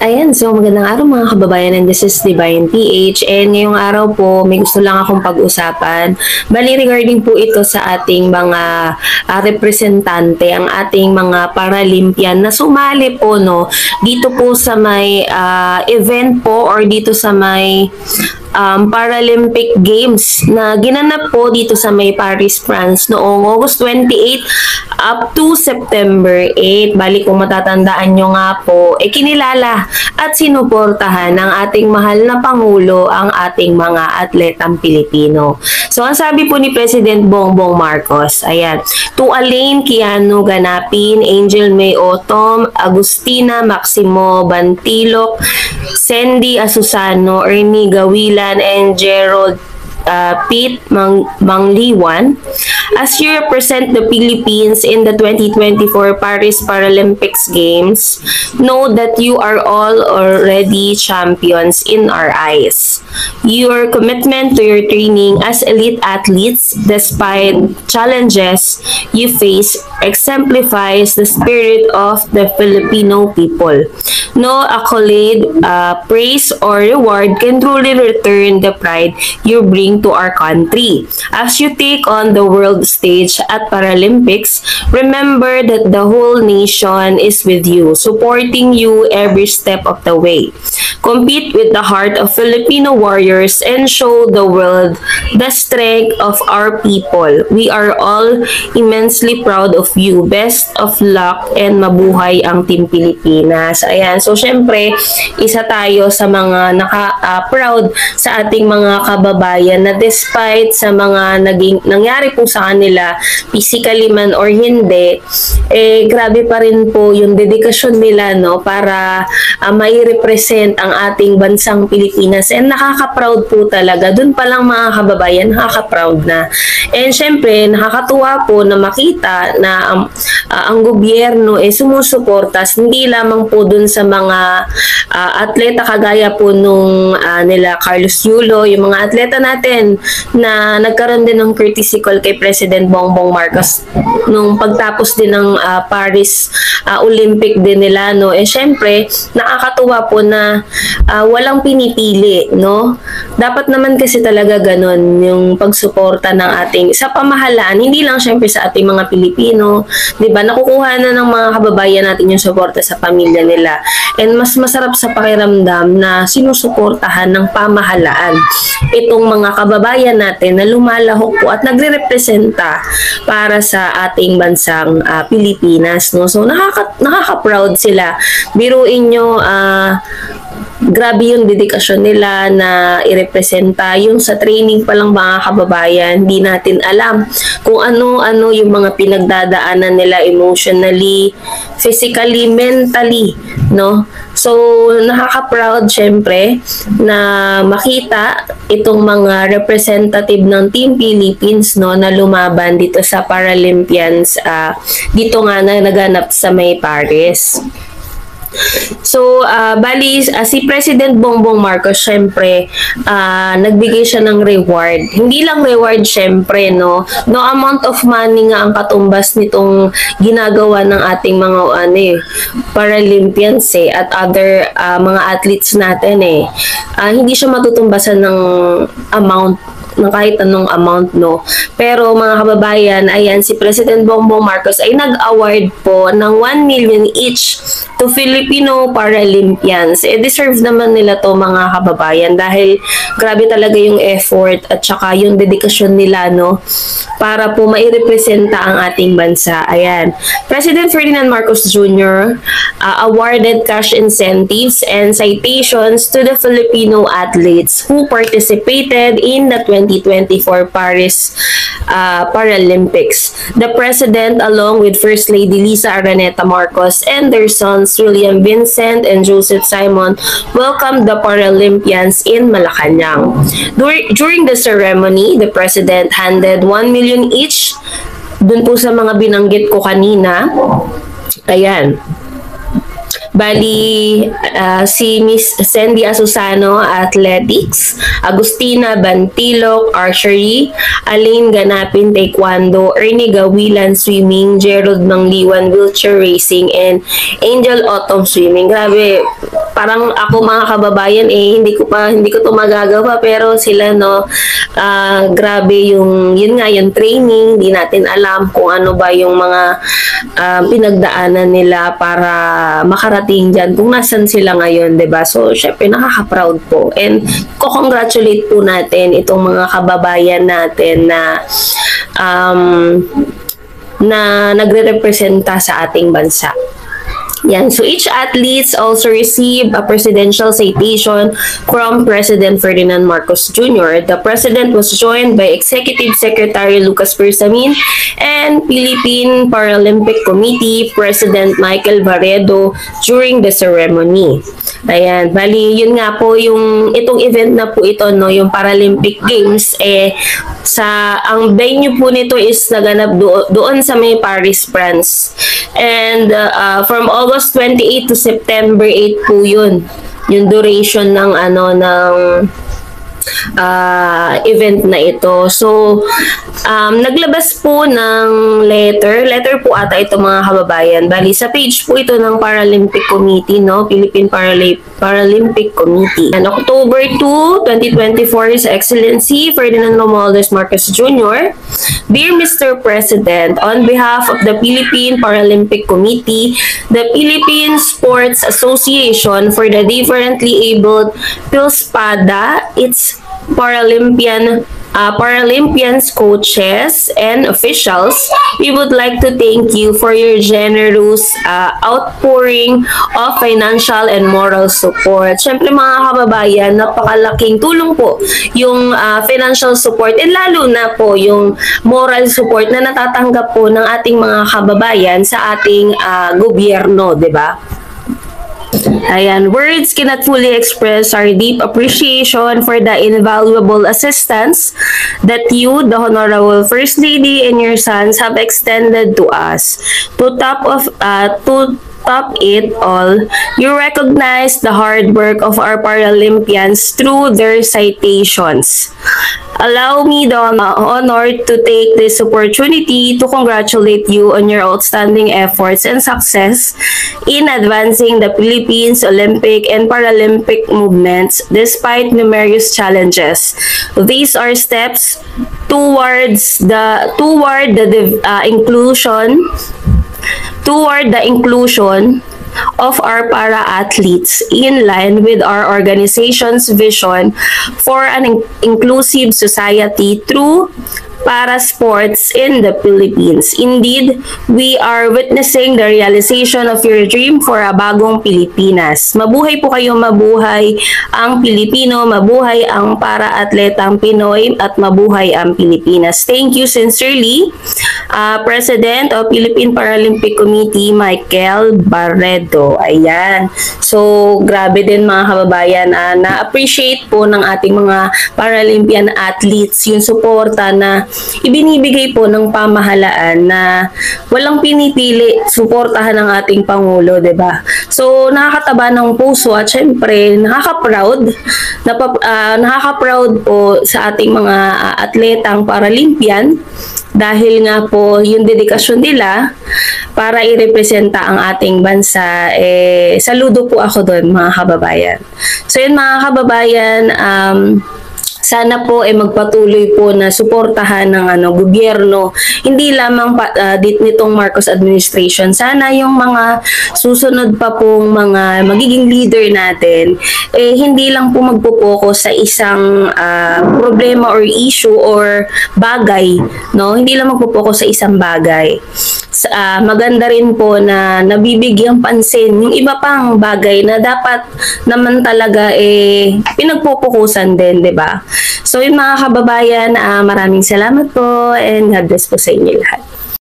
Ayan, so magandang araw mga kababayan, and this is Divine PH, and ngayong araw po may gusto lang akong pag-usapan. Bali regarding po ito sa ating mga representante, ang ating mga Paralympian na sumali po dito po sa may event po or dito sa may Paralympic Games na ginanap po dito sa may Paris, France noong August 28 up to September 8. Bali kung matatandaan nyo nga po, kinilala at sinuportahan ng ating mahal na Pangulo ang ating mga atletang Pilipino. So ang sabi po ni President Bongbong Marcos, ayan, to Elaine Quijano Ganapin, Angel May Otom, Agustina Maximo Bantilok, Sandy Asusano, Ernie Gawilan, and Gerald Pete Mangliwan, as you represent the Philippines in the 2024 Paris Paralympics Games, know that you are all already champions in our eyes. Your commitment to your training as elite athletes, despite challenges you face, exemplifies the spirit of the Filipino people. No accolade, praise, or reward can truly return the pride you bring to our country. As you take on the world stage at Paralympics, remember that the whole nation is with you, supporting you every step of the way. Compete with the heart of Filipino warriors and show the world the strength of our people. We are all immensely proud of you. Best of luck and mabuhay ang Team Pilipinas. Ayan, so syempre, isa tayo sa mga proud sa ating mga kababayan na despite sa mga nangyari po sa kanila, physically man or hindi, grabe pa rin po yung dedikasyon nila para mai-represent ang ating bansang Pilipinas, and nakaka-proud po talaga. Dun pa lang mga kababayan, nakaka-proud na. And syempre, nakakatuwa po na makita na ang gobyerno sumusuportas hindi lamang po dun sa mga atleta kagaya po nung nila Carlos Yulo, yung mga atleta natin na nagkaroon din ng courtesy call kay President Bongbong Marcos nung pagtapos din ng Paris Olympic din nila, syempre nakakatuwa po na walang pinipili, Dapat naman kasi talaga ganun yung pagsuporta ng ating sa pamahalaan, hindi lang syempre sa ating mga Pilipino, 'di ba? Nakukuha na ng mga kababayan natin yung suporta sa pamilya nila. And mas masarap sa pakiramdam na sinusuportahan ng pamahalaan itong mga kababayan natin na lumalahok po at nagrerepresenta para sa ating bansang Pilipinas, So nakaka-proud sila. Biruin nyo, grabe yung dedikasyon nila na irepresenta. Yung sa training pa lang mga kababayan, hindi natin alam kung ano-ano yung mga pinagdadaanan nila emotionally, physically, mentally, So, nakaka-proud syempre na makita itong mga representative ng Team Philippines na lumaban dito sa Paralympians dito nga na naganap sa may Paris. So, bali, si President Bongbong Marcos, syempre, nagbigay siya ng reward. Hindi lang reward, syempre, no amount of money nga ang katumbas nitong ginagawa ng ating mga Paralympians at other mga athletes natin hindi siya matutumbasan ng amount ng kahit anong amount, Pero mga kababayan, ayan, si President Bongbong Marcos ay nag-award po ng 1 million each to Filipino Paralympians. Deserve naman nila to mga kababayan dahil grabe talaga yung effort at saka yung dedikasyon nila, para po mairepresenta ang ating bansa. Ayan. President Ferdinand Marcos Jr. Awarded cash incentives and citations to the Filipino athletes who participated in the 2024 Paris Paralympics. The President, along with First Lady Lisa Araneta Marcos and their sons William Vincent and Joseph Simon, welcomed the Paralympians in Malacanang. During the ceremony, the President handed 1 million each dun po sa mga binanggit ko kanina. Ayan. Bali, si Miss Sandy Asusano, Athletics, Agustina Bantilok, Archery, Elaine Ganapin, Taekwondo, Ernie Gawilan, Swimming, Gerald Mangliwan, Wheelchair Racing, and Angel Autumn Swimming. Grabe, parang ako mga kababayan hindi ko to magagawa, pero sila no, grabe yun nga yung training, hindi natin alam kung ano ba yung mga pinagdaanan nila para makarating dyan, kung nasan sila ngayon, 'di ba? So syempre nakaka-proud po, and ko-congratulate po natin itong mga kababayan natin na nagre-representa sa ating bansa. Yan. So each athletes also receive a presidential citation from President Ferdinand Marcos Jr. The president was joined by Executive Secretary Lucas Bersamin and Philippine Paralympic Committee President Michael Barredo during the ceremony. Ayan, bali yun nga po yung itong event na po ito, no, yung Paralympic Games, ang venue po nito is naganap doon sa may Paris, France. And from August 28 to September 8 po yun. Yung duration ng event na ito. So, naglabas po ng letter po ata ito mga kababayan. Bali, sa page po ito ng Paralympic Committee, no? Philippine Paralympic Committee. On October 2, 2024, His Excellency Ferdinand Romualdez Marcos Jr., Dear Mr. President, on behalf of the Philippine Paralympic Committee, the Philippine Sports Association for the Differently Abled PhilSPADA, its Paralympians, coaches, and officials, we would like to thank you for your generous outpouring of financial and moral support. Siyempre mga kababayan, napakalaking tulong po yung financial support, and lalo na po yung moral support na natatanggap po ng ating mga kababayan sa ating gobyerno, di ba? Ayan, words cannot fully express our deep appreciation for the invaluable assistance that you, the Honorable First Lady, and your sons have extended to us. To top it all, you recognize the hard work of our Paralympians through their citations. Allow me the honor to take this opportunity to congratulate you on your outstanding efforts and success in advancing the Philippines Olympic and Paralympic movements despite numerous challenges. These are steps toward the inclusion of our para-athletes in line with our organization's vision for an inclusive society through para sports in the Philippines. Indeed, we are witnessing the realization of your dream for a bagong Pilipinas. Mabuhay po kayo, mabuhay ang Pilipino, mabuhay ang para-atletang Pinoy, at mabuhay ang Pilipinas. Thank you sincerely, President of Philippine Paralympic Committee, Michael Barredo. Ayan. So, grabe din mga kababayan, na-appreciate po ng ating mga Paralympian athletes yung suporta na ibinibigay po ng pamahalaan na walang pinipili, suportahan ng ating Pangulo, 'di ba? So nakakataba ng puso, at syempre nakaka-proud po sa ating mga atletang Paralympian, dahil nga po yung dedikasyon nila para irepresenta ang ating bansa, saludo po ako doon mga kababayan. So yun mga kababayan, sana po magpatuloy po na suportahan ng gobyerno, hindi lamang nitong Marcos administration. Sana yung mga susunod pa pong mga magiging leader natin, hindi lang po magpo-focus sa isang problema or issue or bagay, no? Hindi lang magpo-focus sa isang bagay. Maganda rin po na nabibigyang pansin yung iba pang bagay na dapat naman talaga pinagpupukusan din, 'di ba? So yung mga kababayan, maraming salamat po, and God bless po sa inyo lahat.